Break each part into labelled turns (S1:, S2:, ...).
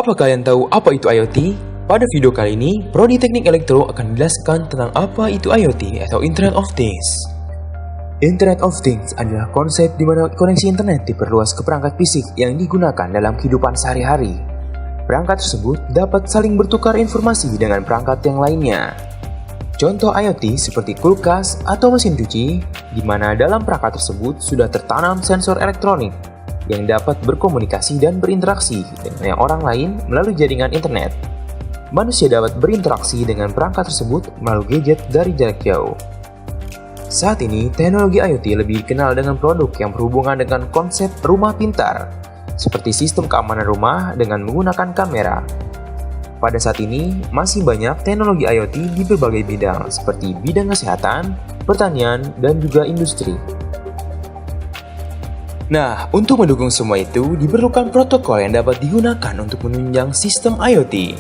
S1: Apa kalian tahu apa itu IoT? Pada video kali ini, Prodi Teknik Elektro akan menjelaskan tentang apa itu IoT atau Internet of Things. Internet of Things adalah konsep di mana koneksi internet diperluas ke perangkat fisik yang digunakan dalam kehidupan sehari-hari. Perangkat tersebut dapat saling bertukar informasi dengan perangkat yang lainnya. Contoh IoT seperti kulkas atau mesin cuci, di mana dalam perangkat tersebut sudah tertanam sensor elektronik yang dapat berkomunikasi dan berinteraksi dengan orang lain melalui jaringan internet. Manusia dapat berinteraksi dengan perangkat tersebut melalui gadget dari jarak jauh. Saat ini, teknologi IoT lebih dikenal dengan produk yang berhubungan dengan konsep rumah pintar, seperti sistem keamanan rumah dengan menggunakan kamera. Pada saat ini, masih banyak teknologi IoT di berbagai bidang, seperti bidang kesehatan, pertanian, dan juga industri. Nah, untuk mendukung semua itu, diperlukan protokol yang dapat digunakan untuk menunjang sistem IoT.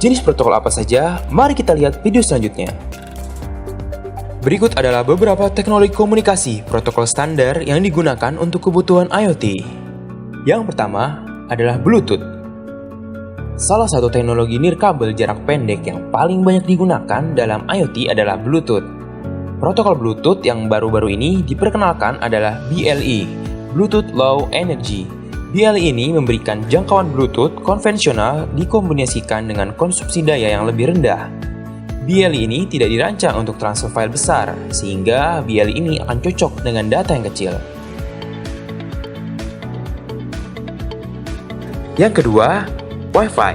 S1: Jenis protokol apa saja? Mari kita lihat video selanjutnya. Berikut adalah beberapa teknologi komunikasi protokol standar yang digunakan untuk kebutuhan IoT. Yang pertama adalah Bluetooth. Salah satu teknologi nirkabel jarak pendek yang paling banyak digunakan dalam IoT adalah Bluetooth. Protokol Bluetooth yang baru-baru ini diperkenalkan adalah BLE, Bluetooth Low Energy. BLE ini memberikan jangkauan Bluetooth konvensional dikombinasikan dengan konsumsi daya yang lebih rendah. BLE ini tidak dirancang untuk transfer file besar, sehingga BLE ini akan cocok dengan data yang kecil. Yang kedua, Wi-Fi.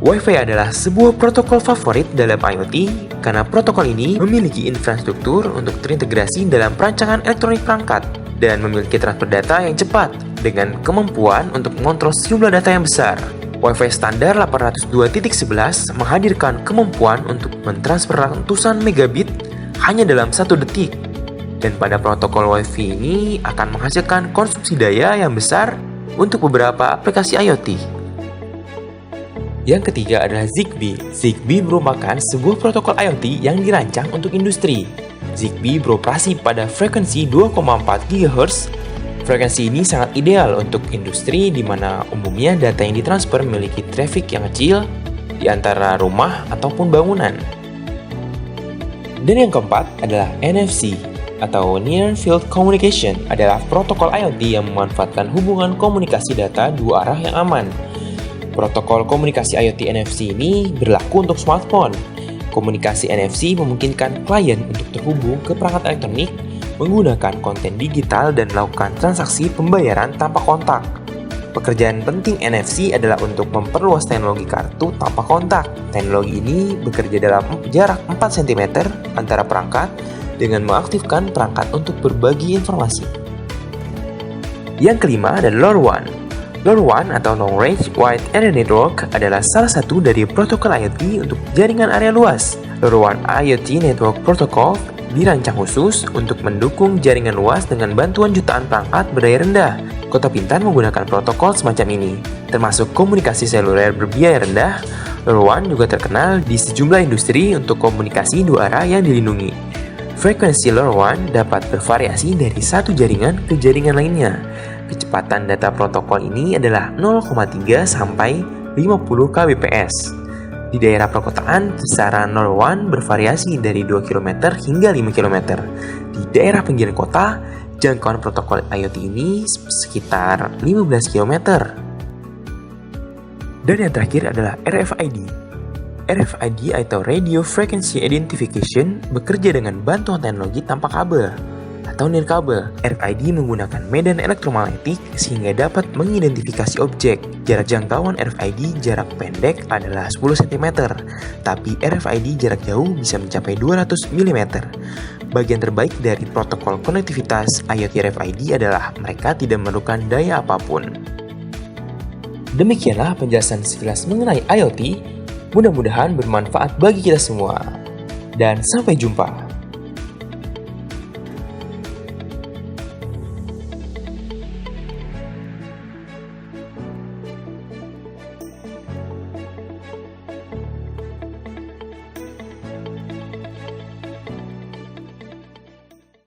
S1: Wi-Fi adalah sebuah protokol favorit dalam IoT karena protokol ini memiliki infrastruktur untuk terintegrasi dalam perancangan elektronik perangkat dan memiliki transfer data yang cepat dengan kemampuan untuk mengontrol sejumlah data yang besar. Wi-Fi standar 802.11 menghadirkan kemampuan untuk mentransfer ratusan megabit hanya dalam 1 detik. Dan pada protokol Wi-Fi ini akan menghasilkan konsumsi daya yang besar untuk beberapa aplikasi IoT. Yang ketiga adalah Zigbee. Zigbee merupakan sebuah protokol IoT yang dirancang untuk industri. Zigbee beroperasi pada frekuensi 2,4 GHz. Frekuensi ini sangat ideal untuk industri di mana umumnya data yang ditransfer memiliki traffic yang kecil di antara rumah ataupun bangunan. Dan yang keempat adalah NFC atau Near Field Communication, adalah protokol IoT yang memanfaatkan hubungan komunikasi data dua arah yang aman. Protokol komunikasi IoT NFC ini berlaku untuk smartphone. Komunikasi NFC memungkinkan klien untuk terhubung ke perangkat elektronik menggunakan konten digital dan melakukan transaksi pembayaran tanpa kontak. Pekerjaan penting NFC adalah untuk memperluas teknologi kartu tanpa kontak. Teknologi ini bekerja dalam jarak 4 cm antara perangkat dengan mengaktifkan perangkat untuk berbagi informasi. Yang kelima adalah LoRaWAN. LoRaWAN atau Long Range Wide Area Network adalah salah satu dari protokol IoT untuk jaringan area luas. LoRaWAN IoT Network Protocol dirancang khusus untuk mendukung jaringan luas dengan bantuan jutaan perangkat berdaya rendah. Kota pintar menggunakan protokol semacam ini, termasuk komunikasi seluler berbiaya rendah. LoRaWAN juga terkenal di sejumlah industri untuk komunikasi dua arah yang dilindungi. Frekuensi LoRaWAN dapat bervariasi dari satu jaringan ke jaringan lainnya. Kecepatan data protokol ini adalah 0,3 sampai 50 kbps. Di daerah perkotaan, besaran LoRaWAN bervariasi dari 2 km hingga 5 km. Di daerah pinggiran kota, jangkauan protokol IoT ini sekitar 15 km. Dan yang terakhir adalah RFID. RFID atau Radio Frequency Identification bekerja dengan bantuan teknologi tanpa kabel atau nirkabel. RFID menggunakan medan elektromagnetik sehingga dapat mengidentifikasi objek. Jarak jangkauan RFID jarak pendek adalah 10 cm, tapi RFID jarak jauh bisa mencapai 200 mm. Bagian terbaik dari protokol konektivitas IoT RFID adalah mereka tidak memerlukan daya apapun. Demikianlah penjelasan sekilas mengenai IoT. Mudah-mudahan bermanfaat bagi kita semua. Dan sampai jumpa.